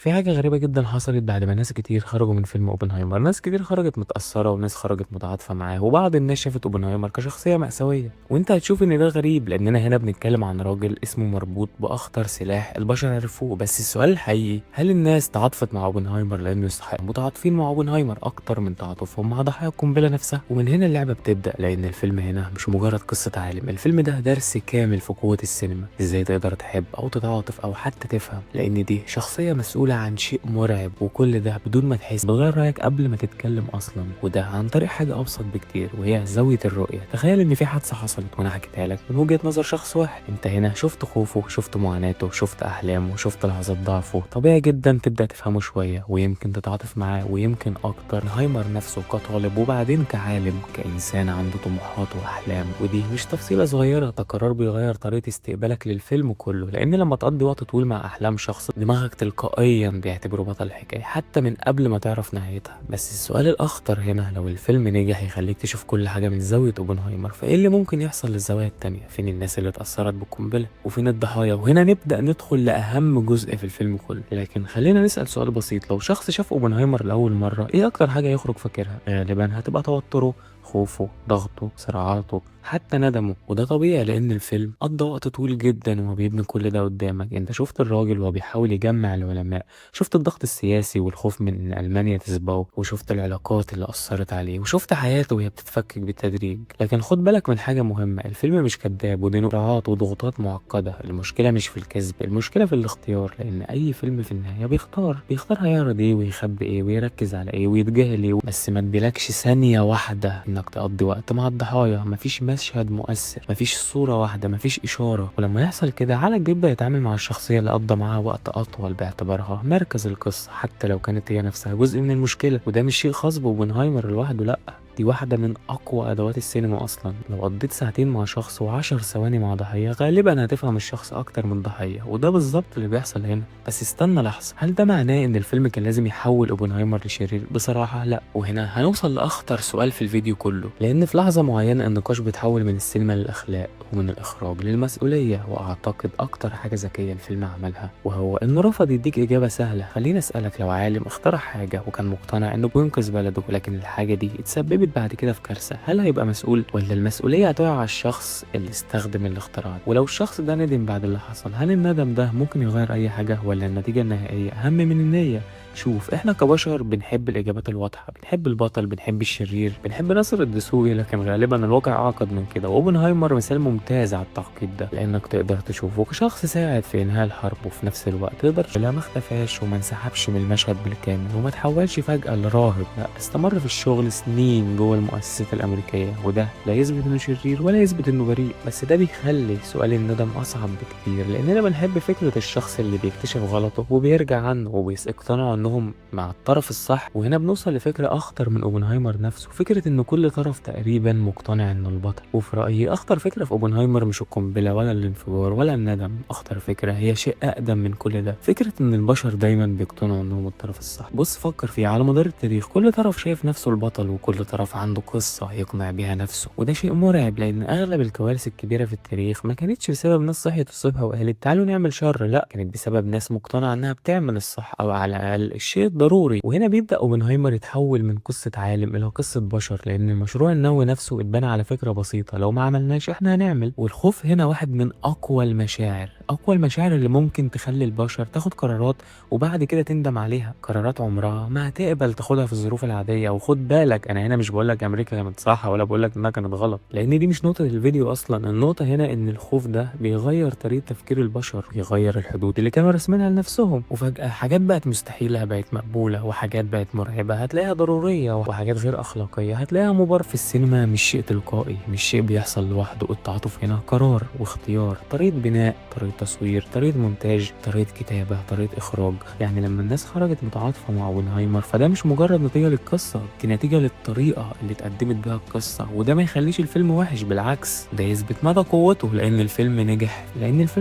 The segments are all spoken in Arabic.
في حاجة غريبة جدًا حصلت بعد ما ناس كتير خرجوا من فيلم اوبنهايمر، ناس كتير خرجت متأثرة وناس خرجت متعاطفة معاه، وبعض الناس شافت اوبنهايمر كشخصية مأساوية، وأنت هتشوف إن ده غريب لأننا هنا بنتكلم عن راجل اسمه مربوط بأخطر سلاح البشر عرفوه، بس السؤال الحقيقي هل الناس تعاطفت مع اوبنهايمر لأنه يستحق؟ متعاطفين مع اوبنهايمر أكتر من تعاطفهم مع ضحايا القنبلة نفسها، ومن هنا اللعبة بتبدأ لأن الفيلم هنا مش مجرد قصة عالم، الفيلم ده درس كامل في قوة السينما، إزاي تقدر تحب أو تتعاطف أو حتى تفهم، لأن دي شخصية مسؤولة عن شيء مرعب وكل ده بدون ما تحس، بتغير رأيك قبل ما تتكلم أصلا، وده عن طريق حاجة أبسط بكتير وهي زاوية الرؤية. تخيل إن في حادثة حصلت وأنا حكيتها لك من وجهة نظر شخص واحد، أنت هنا شفت خوفه، شفت معاناته، شفت أحلامه، شفت لحظات ضعفه، طبيعي جدا تبدأ تفهمه شوية ويمكن تتعاطف معاه ويمكن أكتر. هايمر نفسه كطالب وبعدين كعالم كإنسان عنده طموحات وأحلام، ودي مش تفصيلة صغيرة، ده قرار بيغير طريقة استقبالك للفيلم كله، لأن لما تقضي وقت طويل مع أحلام شخص دماغك تلقائيا بيعتبره بطل الحكاية حتى من قبل ما تعرف نهايتها. بس السؤال الأخطر هنا، لو الفيلم نجح يخليك تشوف كل حاجة من زاوية اوبنهايمر، فإيه اللي ممكن يحصل للزوايا التانية؟ فين الناس اللي اتأثرت بالقنبلة؟ وفين الضحايا؟ وهنا نبدأ ندخل لأهم جزء في الفيلم كله. لكن خلينا نسأل سؤال بسيط، لو شخص شاف اوبنهايمر لأول مرة إيه أكتر حاجة يخرج فاكرها؟ غالبا هتبقى توتره، خوفه، ضغطه، صراعاته، حتى ندمه، وده طبيعي لان الفيلم قضى وقت طويل جدا وهو بيبني كل ده قدامك. انت شفت الراجل وهو بيحاول يجمع العلماء، شفت الضغط السياسي والخوف من ان المانيا تسبقه، وشفت العلاقات اللي اثرت عليه، وشفت حياته وهي بتتفكك بالتدريج. لكن خد بالك من حاجه مهمه، الفيلم مش كذاب ودي صراعات وضغوطات معقده، المشكله مش في الكذب، المشكله في الاختيار، لان اي فيلم في النهايه بيختار هيعرض ايه ويخبي ايه ويركز على ايه ويتجاهل ايه، بس ما اديلكش ثانيه واحده انك تقضي وقت مع الضحايا، مفيش مشهد مؤثر، مفيش صورة واحدة، مفيش إشارة. ولما يحصل كده عقلك بيبدأ يتعامل مع الشخصية اللي قضى معاها وقت أطول باعتبارها مركز القصة حتى لو كانت هي نفسها جزء من المشكلة، وده مش شيء خاص بأوبنهايمر لوحده، لأ، دي واحدة من أقوى أدوات السينما أصلا. لو قضيت ساعتين مع شخص وعشر ثواني مع ضحية غالبا هتفهم الشخص أكتر من ضحية، وده بالظبط اللي بيحصل هنا. بس استنى لحظة، هل ده معناه إن الفيلم كان لازم يحول أوبنهايمر لشرير؟ بصراحة لأ، وهنا هنوصل لأخطر سؤال في الفيديو كله، لأن في لحظة معينة النقاش بيتحول من السينما للأخلاق ومن الإخراج للمسؤولية، وأعتقد أكتر حاجة ذكية الفيلم عملها وهو إنه رفض يديك إجابة سهلة. خليني أسألك، لو عالم اخترع حاجة وكان مقتنع إنه بينقذ بلده لكن الحاجة دي اتسببت بعد كده في كارثة، هل هيبقى مسؤول ولا المسؤولية هتقع على الشخص اللي استخدم الاختراع؟ ولو الشخص ده ندم بعد اللي حصل، هل الندم ده ممكن يغير أي حاجة ولا النتيجة النهائية أهم من النية؟ شوف، احنا كبشر بنحب الاجابات الواضحه، بنحب البطل، بنحب الشرير، بنحب ناصر الدسوقي، لكن غالبا الواقع اعقد من كده، واوبنهايمر مثال ممتاز على التعقيد ده، لانك تقدر تشوفه كشخص ساعد في انهاء الحرب وفي نفس الوقت تقدر لا، ما اختفاش وما انسحبش من المشهد بالكامل وما تحولش فجاه لراهب، لا، استمر في الشغل سنين جوه المؤسسات الامريكيه، وده لا يثبت انه شرير ولا يثبت انه بريء، بس ده بيخلي سؤال الندم اصعب بكتير، لاننا بنحب فكره الشخص اللي بيكتشف غلطه وبيرجع عنه وبيقتنع انهم مع الطرف الصح. وهنا بنوصل لفكرة اخطر من اوبنهايمر نفسه، فكرة ان كل طرف تقريبا مقتنع انه البطل. وفي رأيي اخطر فكرة في اوبنهايمر مش القنبلة ولا الانفجار ولا الندم، اخطر فكرة هي شيء اقدم من كل ده، فكرة ان البشر دايما بيقتنعوا انهم الطرف الصح. بص فكر فيه، على مدار التاريخ كل طرف شايف نفسه البطل وكل طرف عنده قصة يقنع بيها نفسه، وده شيء مرعب لان اغلب الكوارث الكبيرة في التاريخ ما كانتش بسبب ناس صحيت الصبح وقالت تعالوا نعمل شر، لا، كانت بسبب ناس مقتنعة انها بتعمل الصح او على الاقل الشيء الضروري. وهنا بيبدأ اوبنهايمر يتحول من قصة عالم الى قصة بشر، لان المشروع النووي نفسه اتبنى على فكرة بسيطة، لو ما عملناش احنا هنعمل. والخوف هنا واحد من اقوى المشاعر، اقوى المشاعر اللي ممكن تخلي البشر تاخد قرارات وبعد كده تندم عليها، قرارات عمرها ما هتقبل تاخدها في الظروف العادية. وخد بالك، انا هنا مش بقولك امريكا كانت صح ولا بقولك انها كانت غلط، لان دي مش نقطة الفيديو اصلا، النقطة هنا ان الخوف ده بيغير طريقة تفكير البشر، بيغير الحدود اللي كانوا راسمينها لنفسهم، وفجأة حاجات بقت مستحيلة بقت مقبولة، وحاجات بقت مرعبة هتلاقيها ضرورية، وحاجات غير أخلاقية هتلاقيها مبرر. في السينما مش شيء تلقائي، مش شيء بيحصل لوحده، التعاطف هنا قرار واختيار، طريقة بناء، طريقة تصوير، طريقة مونتاج، طريقة كتابة، طريقة إخراج. يعني لما الناس خرجت متعاطفة مع اوبنهايمر فده مش مجرد نتيجة للقصة، دي نتيجة للطريقة اللي اتقدمت بيها القصة، وده ما يخليش الفيلم وحش، بالعكس ده يثبت مدى قوته، لأن الفيلم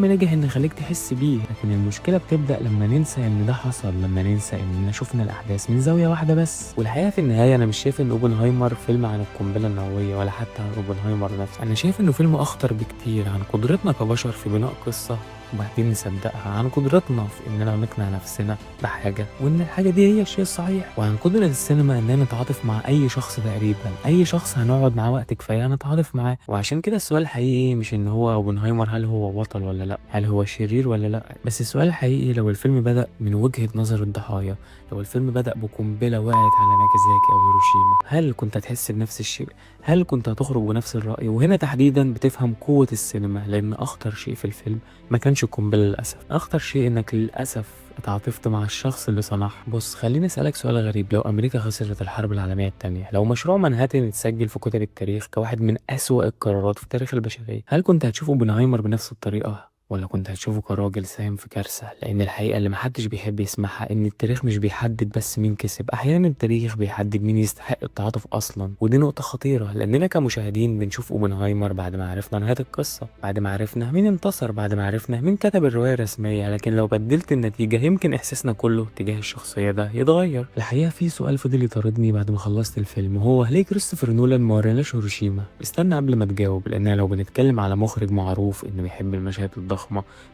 نجح إن يخليك تحس بيه. لكن المشكلة بتبدأ لما ننسى إن ده حصل، لما ننسى إننا شفنا الأحداث من زاوية واحدة بس. والحقيقة في النهاية أنا مش شايف إن اوبنهايمر فيلم عن القنبلة النووية ولا حتى عن اوبنهايمر نفسه، أنا شايف إنه فيلم أخطر بكتير عن قدرتنا كبشر في بناء قصة وبعدين نصدقها، عن قدرتنا في اننا نقنع نفسنا بحاجه وان الحاجه دي هي الشيء الصحيح، وعن قدره السينما اننا نتعاطف مع اي شخص تقريبا، اي شخص هنقعد معاه وقت كفايه نتعاطف معاه. وعشان كده السؤال الحقيقي مش ان هو اوبنهايمر هل هو بطل ولا لا، هل هو شرير ولا لا، بس السؤال الحقيقي لو الفيلم بدأ من وجهة نظر الضحايا، لو الفيلم بدأ بقنبلة وقعت على ناجازاكي أو هيروشيما، هل كنت هتحس بنفس الشيء؟ هل كنت هتخرج بنفس الرأي؟ وهنا تحديدا بتفهم قوة السينما، لأن أخطر شيء في الفيلم ما كانش القنبلة للأسف، أخطر شيء إنك للأسف اتعاطفت مع الشخص اللي صنعها. بص خليني اسالك سؤال غريب، لو امريكا خسرت الحرب العالميه الثانيه، لو مشروع مانهاتن اتسجل في كتب التاريخ كواحد من اسوأ القرارات في تاريخ البشريه، هل كنت هتشوف اوبنهايمر بنفس الطريقه ولا كنت هتشوفه كراجل ساهم في كارثة؟ لأن الحقيقة اللي محدش بيحب يسمعها إن التاريخ مش بيحدد بس مين كسب، أحيانا التاريخ بيحدد مين يستحق التعاطف أصلا، ودي نقطة خطيرة لأننا كمشاهدين بنشوف أوبنهايمر بعد ما عرفنا نهاية القصة، بعد ما عرفنا مين انتصر، بعد ما عرفنا مين كتب الرواية الرسمية، لكن لو بدلت النتيجة يمكن إحساسنا كله تجاه الشخصية ده يتغير. الحقيقة في سؤال فضل يطاردني بعد ما خلصت الفيلم، هو ليه كريستوفر نولان ما وريناش هيروشيما؟ استنى قبل ما تجاوب، لأن لو بنتكلم على مخرج معروف إنه بيحب المشاهد الضخمة،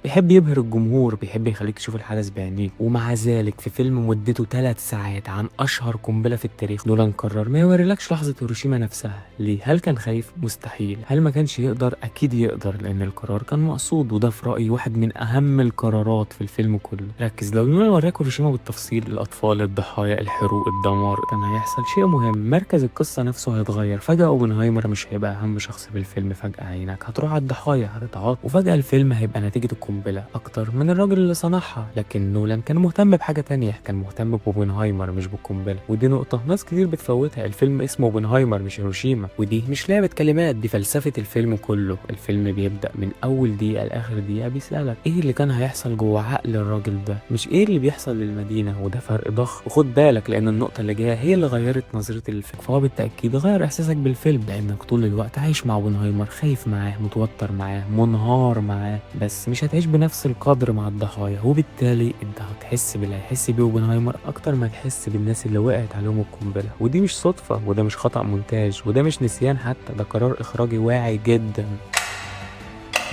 بيحب يبهر الجمهور، بيحب يخليك تشوف الحدث بعينيك، ومع ذلك في فيلم مدته 3 ساعات عن اشهر قنبله في التاريخ نولان قرر ما يوريلكش لحظه هيروشيما نفسها. ليه؟ هل كان خايف؟ مستحيل. هل ما كانش يقدر؟ اكيد يقدر، لان القرار كان مقصود، وده في رايي واحد من اهم القرارات في الفيلم كله. ركز، لو نولان وراك هيروشيما بالتفصيل، الاطفال، الضحايا، الحروق، الدمار، كان هيحصل شيء مهم، مركز القصه نفسه هيتغير. فجاه اوبنهايمر مش هيبقى اهم شخص في الفيلم، فجاه عينك هتروح على الضحايا، هتتعاطف، وفجاه الفيلم هيبقى نتيجه القنبله اكتر من الراجل اللي صنعها. لكن نولان كان مهتم بحاجه تانية، كان مهتم باوبنهايمر مش بالقنبله، ودي نقطه ناس كتير بتفوتها. الفيلم اسمه اوبنهايمر مش هيروشيما، ودي مش لعبه كلمات، دي فلسفه الفيلم كله. الفيلم بيبدا من اول دقيقه لاخر دقيقه بيسالك ايه اللي كان هيحصل جوه عقل الراجل ده، مش ايه اللي بيحصل للمدينه، وده فرق ضخم. وخد بالك لان النقطه اللي جايه هي اللي غيرت نظرتي للفيلم، فهو بالتاكيد غير احساسك بالفيلم، لانك طول الوقت عايش مع اوبنهايمر، خايف معاه، متوتر معاه، منهار معاه، بس مش هتعيش بنفس القدر مع الضحايا، وبالتالي انت هتحس باللي هيحس بيه اوبنهايمر اكتر ما تحس بالناس اللي وقعت عليهم القنبله. ودي مش صدفه، وده مش خطأ مونتاج، وده مش نسيان حتى، ده قرار اخراجي واعي جدا.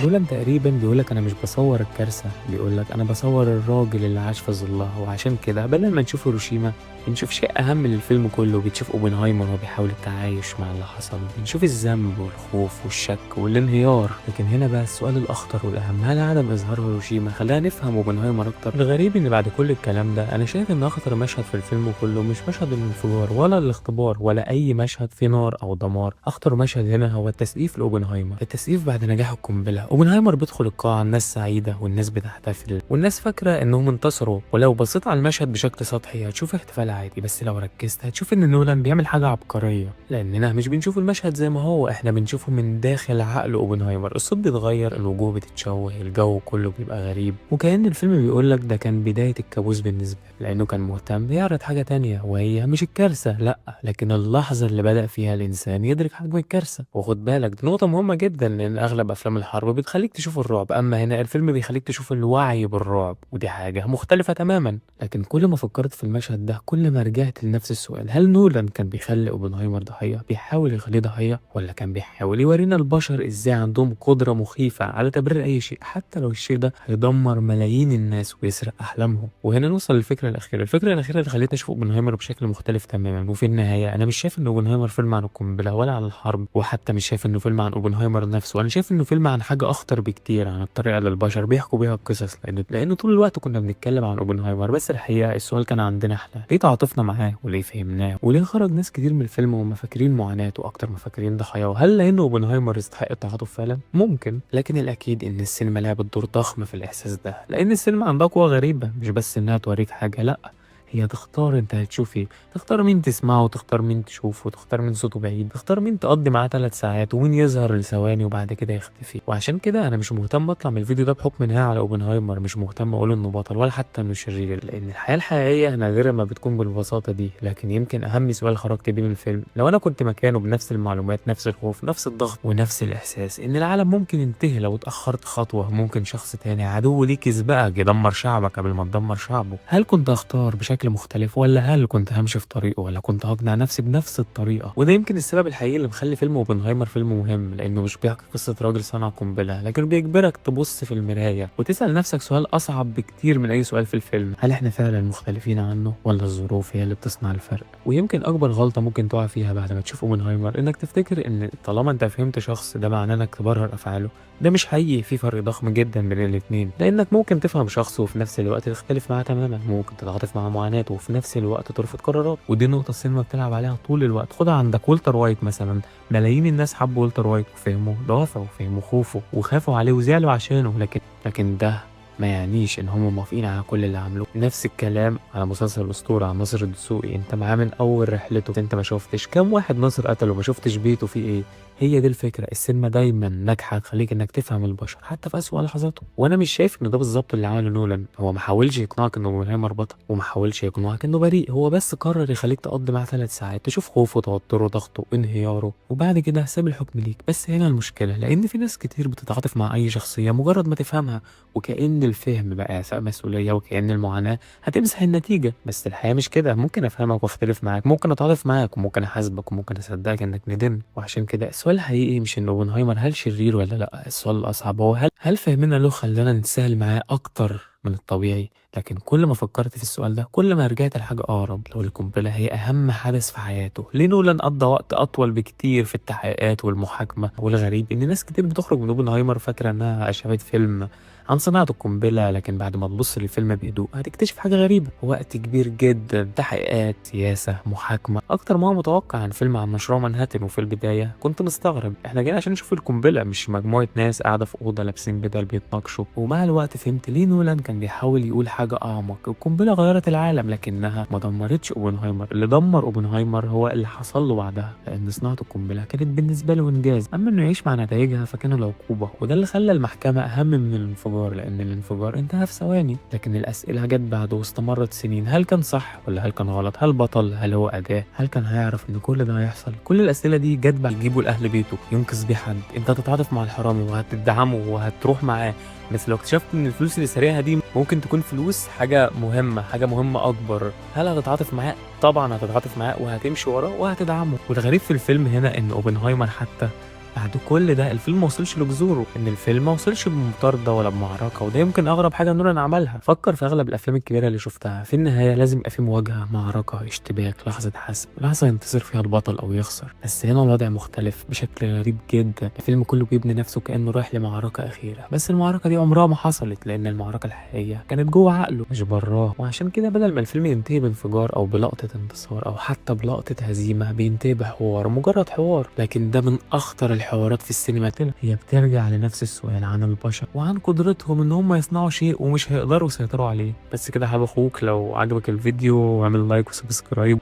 نولان تقريبا بيقولك انا مش بصور الكارثه، بيقولك انا بصور الراجل اللي عاش في ظلها. وعشان كده بدل ما نشوف هيروشيما بنشوف شيء اهم للفيلم كله، بنشوف اوبنهايمر وهو بيحاول التعايش مع اللي حصل، بنشوف الذنب والخوف والشك والانهيار. لكن هنا بقى السؤال الاخطر والاهم، هل عدم اظهار هيروشيما خلانا نفهم اوبنهايمر اكتر؟ الغريب ان بعد كل الكلام ده انا شايف ان اخطر مشهد في الفيلم كله مش مشهد الانفجار ولا الاختبار ولا اي مشهد فيه نار او دمار. اخطر مشهد هنا هو التسقيف لاوبنهايمر، التسقيف بعد نجاح القنبله. اوبنهايمر بيدخل القاعه، الناس سعيده والناس بتحتفل والناس فاكره انهم انتصروا، ولو بصيت على المشهد بشكل سطحي هتشوف احتفال عادي، بس لو ركزت هتشوف ان نولان بيعمل حاجه عبقريه، لاننا مش بنشوف المشهد زي ما هو، احنا بنشوفه من داخل عقل اوبنهايمر. الصوت بيتغير، الوجوه بتتشوه، الجو كله بيبقى غريب، وكأن الفيلم بيقول لك ده كان بدايه الكابوس بالنسبه له، لانه كان مهتم يعرض حاجه تانية، وهي مش الكارثه لا، لكن اللحظه اللي بدأ فيها الانسان يدرك حجم الكارثه. وخد بالك دي نقطه مهمه جدا، لان اغلب افلام الحرب بتخليك تشوف الرعب، اما هنا الفيلم بيخليك تشوف الوعي بالرعب، ودي حاجه مختلفه تماما. لكن كل ما فكرت في المشهد ده كل ما رجعت لنفس السؤال، هل نولان كان بيخلي اوبنهايمر ضحيه، بيحاول يخليه ضحيه، ولا كان بيحاول يورينا البشر ازاي عندهم قدره مخيفه على تبرير اي شيء حتى لو الشيء ده هيدمر ملايين الناس ويسرق احلامهم؟ وهنا نوصل للفكره الاخيره، الفكره الاخيره اللي خلتني اشوف اوبنهايمر بشكل مختلف تماما. وفي النهايه انا مش شايف ان اوبنهايمر فيلم عن القنبله ولا عن الحرب، وحتى مش شايف انه فيلم عن اوبنهايمر نفسه، انا شايف انه فيلم عن حاجه اخطر بكتير، عن الطريقه اللي البشر بيحكوا بيها القصص. لانه طول الوقت كنا بنتكلم عن اوبنهايمر، بس الحقيقه السؤال كان عندنا احنا، ليه تعاطفنا معاه وليه فهمناه وليه خرج ناس كتير من الفيلم وهم فاكرين معاناته اكتر ما فاكرين ضحاياه؟ هل لانه اوبنهايمر يستحق التعاطف فعلا؟ ممكن، لكن الاكيد ان السينما لعبت دور ضخم في الاحساس ده، لان السينما عندها قوه غريبه، مش بس انها توريك حاجه، لا، هي تختار انت هتشوف ايه، تختار مين تسمعه، وتختار مين تشوفه، وتختار مين صوته بعيد، تختار مين تقضي معاه 3 ساعات، ومين يظهر لثواني وبعد كده يختفي. وعشان كده انا مش مهتم اطلع من الفيديو ده بحكم نهاية على اوبنهايمر، مش مهتم اقول انه بطل ولا حتى انه شرير، لان الحياة الحقيقية نادرا ما بتكون بالبساطة دي. لكن يمكن اهم سؤال خرجت بيه من الفيلم، لو انا كنت مكانه بنفس المعلومات، نفس الخوف، نفس الضغط، ونفس الاحساس ان العالم ممكن ينتهي لو اتأخرت خطوة، ممكن شخص تاني عدو ليك يسبقك يدمر شعبك قبل ما تدمر شعبه، هل كنت اختار بشكل بشكل مختلف، ولا هل كنت همشي في طريقه، ولا كنت هقنع نفسي بنفس الطريقة؟ وده يمكن السبب الحقيقي اللي مخلي فيلم اوبنهايمر فيلم مهم، لانه مش بيحكي قصة راجل صنع قنبلة، لكن بيجبرك تبص في المراية وتسأل نفسك سؤال اصعب بكتير من اي سؤال في الفيلم: هل احنا فعلا مختلفين عنه، ولا الظروف هي اللي بتصنع الفرق؟ ويمكن اكبر غلطة ممكن تقع فيها بعد ما تشوف اوبنهايمر انك تفتكر ان طالما انت فهمت شخص ده معناه انك تبرر افعاله. ده مش حقيقي، في فرق ضخم جدا بين الاتنين، لانك ممكن تفهم شخص وفي نفس الوقت تختلف معاه تماما، ممكن تتعاطف مع معاناته وفي نفس الوقت ترفض قرارات. ودي نقطة السينما بتلعب عليها طول الوقت. خدها عندك والتر وايت مثلا، ملايين الناس حبوا والتر وايت وفهموا دوافعه وفهموا خوفه وخافوا عليه وزعلوا عشانه، لكن ده ما يعنيش ان هم موافقين على كل اللي عملوه. نفس الكلام على مسلسل الاسطوره عن ناصر الدسوقي، انت معاه من اول رحلته، انت ما شفتش كام واحد ناصر قتله، ما شفتش بيته فيه ايه. هي دي الفكره، السينما دايما ناجحه تخليك انك تفهم البشر حتى في اسوأ لحظاتهم. وانا مش شايف ان ده بالظبط اللي عمله نولان. هو ما حاولش يقنعك انه اوبنهايمر بطل، وما حاولش يقنعك انه بريء، هو بس قرر يخليك تقضي معاه 3 ساعات تشوف خوفه وتوتره وضغطه وانهياره، وبعد كده ساب الحكم ليك. بس هنا المشكله، لان في ناس كتير بتتعاطف مع اي شخصيه مجرد ما تفهمها، وكأن الفهم بقى إعفاء مسؤولية، وكأن المعاناة هتمسح النتيجة. بس الحياة مش كده، ممكن أفهمك وأختلف معاك، ممكن أتعاطف معاك، وممكن أحاسبك، وممكن أصدقك إنك ندمت. وعشان كده السؤال الحقيقي مش إن أوبنهايمر هل شرير ولا لأ، السؤال الأصعب هو هل فهمنا له خلانا نتساهل معاه أكتر من الطبيعي. لكن كل ما فكرت في السؤال ده كل ما رجعت لحاجة أقرب: لو القنبلة هي أهم حدث في حياته، ليه نولان قضى وقت أطول بكتير في التحقيقات والمحاكمة؟ والغريب إن ناس كتير بتخرج من اوبنهايمر فاكرة إنها شافت فيلم عن صناعة القنبلة، لكن بعد ما تبص للفيلم بهدوء هتكتشف حاجة غريبة: وقت كبير جدا، تحقيقات، سياسة، محاكمة، أكتر ما هو متوقع عن فيلم عن مشروع مانهاتن. وفي البداية كنت مستغرب، إحنا جايين عشان نشوف القنبلة مش مجموعة ناس قاعدة في أوضة لابسين بدل بيتناقشوا. ومع الوقت فهمت ليه نولان كان بيحاول يقول حاجة أعمق: القنبلة غيرت العالم لكنها ما دمرتش أوبنهايمر. اللي دمر أوبنهايمر هو اللي حصل له بعدها، لأن صناعة القنبلة كانت بالنسبة له إنجاز، أما إنه يعيش مع نتائجها فكان العقوبة. وده اللي خلى المحكمة أهم من الانفجار، لأن الانفجار انتهى في ثواني، لكن الأسئلة جت بعده واستمرت سنين: هل كان صح ولا هل كان غلط؟ هل بطل؟ هل هو أداة؟ هل كان هيعرف إن كل ده هيحصل؟ كل الأسئلة دي جت بعد يجيبوا لأهل بيته ينقذ بيه حد. أنت هتتعاطف مع الحرامي وهتدعمه وهتروح معاه، بس لو اكتشفت ان الفلوس اللي سارقها دي ممكن تكون فلوس حاجة مهمة اكبر، هل هتتعاطف معاه؟ طبعا هتتعاطف معاه وهتمشي وراه وهتدعمه. والغريب في الفيلم هنا ان اوبنهايمر حتى بعد كل ده الفيلم ما وصلش لجذوره، ان الفيلم ما وصلش بمطاردة ولا بمعركة. وده يمكن اغرب حاجة نولان عملها. فكر في اغلب الافلام الكبيرة اللي شفتها، في النهاية لازم يبقى في مواجهة، معركة، اشتباك، لحظة حسم، لحظة ينتصر فيها البطل او يخسر. بس هنا الوضع مختلف بشكل غريب جدا. الفيلم كله بيبني نفسه كأنه رايح لمعركة اخيرة، بس المعركة دي عمرها ما حصلت، لان المعركة الحقيقية كانت جوه عقله مش براه. وعشان كده بدل ما الفيلم ينتهي بانفجار او بلقطة انتصار او حتى بلقطة هزيمة، بينتهي بحوار، مجرد حوار. لكن ده من اخطر الحوارات في السينما. هي بترجع لنفس السؤال عن البشر وعن قدرتهم ان هم يصنعوا شيء ومش هيقدروا يسيطروا عليه. بس كده حابب اخوك، لو عجبك الفيديو اعمل لايك وسبسكرايب.